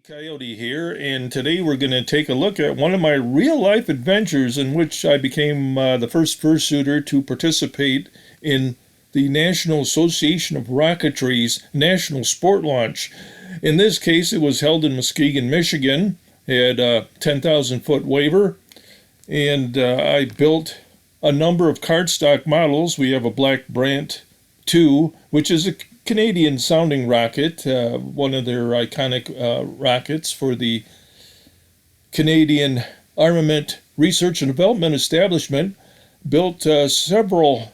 Coyote here, and today we're going to take a look at one of my real-life adventures in which I became the first fursuiter to participate in the National Association of Rocketry's National Sport Launch. In this case, it was held in Muskegon, Michigan. It had a 10,000-foot waiver, and I built a number of cardstock models. We have a Black Brant 2, which is a Canadian sounding rocket, one of their iconic rockets for the Canadian Armament Research and Development Establishment. Built several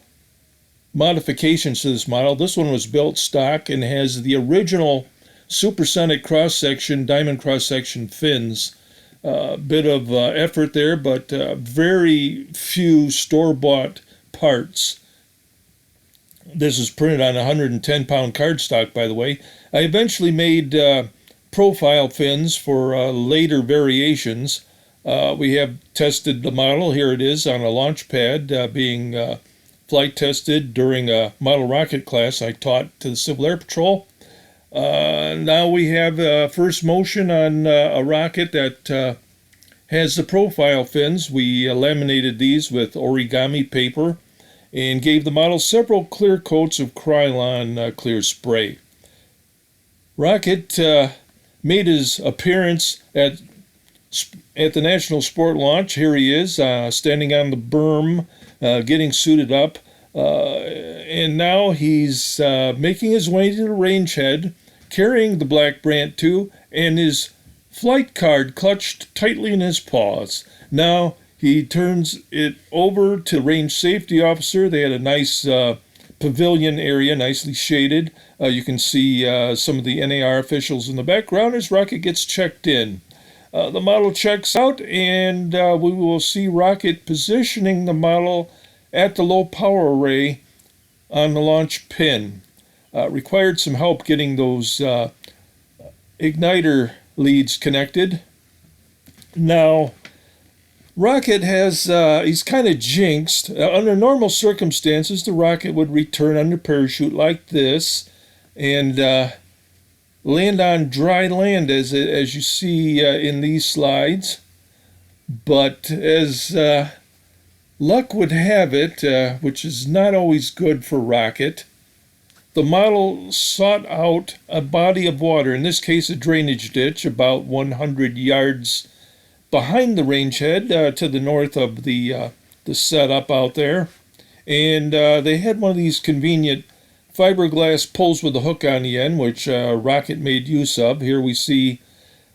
modifications to this model. This one was built stock and has the original supersonic cross-section, diamond cross-section fins. Bit of effort there, but very few store-bought parts. This is printed on 110-pound cardstock, by the way. I eventually made profile fins for later variations. We have tested the model. Here it is on a launch pad being flight tested during a model rocket class I taught to the Civil Air Patrol. Now we have first motion on a rocket that has the profile fins. We laminated these with origami paper and gave the model several clear coats of Krylon clear spray. Rocket made his appearance at the National Sport Launch. Here he is, standing on the berm, getting suited up, and now he's making his way to the range head, carrying the Black Brant 2 and his flight card clutched tightly in his paws. Now he turns it over to range safety officer. They had a nice pavilion area, nicely shaded. You can see some of the NAR officials in the background as Rocket gets checked in. The model checks out, and we will see Rocket positioning the model at the low power array on the launch pin. Required some help getting those igniter leads connected. Now, Rocket has, he's kind of jinxed. Under normal circumstances, the rocket would return under parachute like this and land on dry land as you see in these slides. But as luck would have it, which is not always good for Rocket, the model sought out a body of water, in this case a drainage ditch, about 100 yards behind the range head to the north of the setup out there. And they had one of these convenient fiberglass poles with a hook on the end, which Rocket made use of. Here we see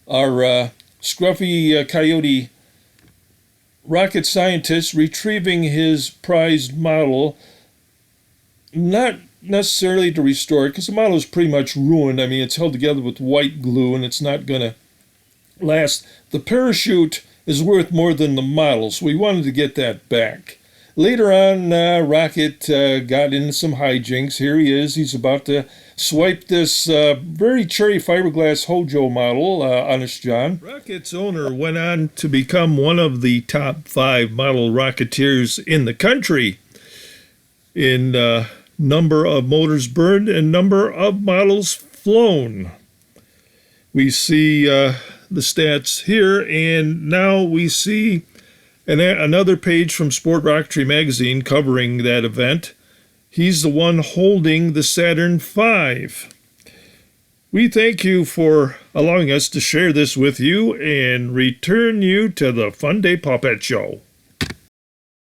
our scruffy coyote rocket scientist retrieving his prized model, not necessarily to restore it, because the model is pretty much ruined. I mean, it's held together with white glue, and it's not going to last. The parachute is worth more than the model, so we wanted to get that back. Later on, Rocket got into some hijinks. Here he is. He's about to swipe this very cherry fiberglass Hojo model, Honest John. Rocket's owner went on to become one of the top 5 model rocketeers in the country in number of motors burned and number of models flown. We see the stats here, and now we see another page from Sport Rocketry magazine covering that event. He's the one holding the Saturn V. We thank you for allowing us to share this with you and return you to the Fun Day Puppet Show.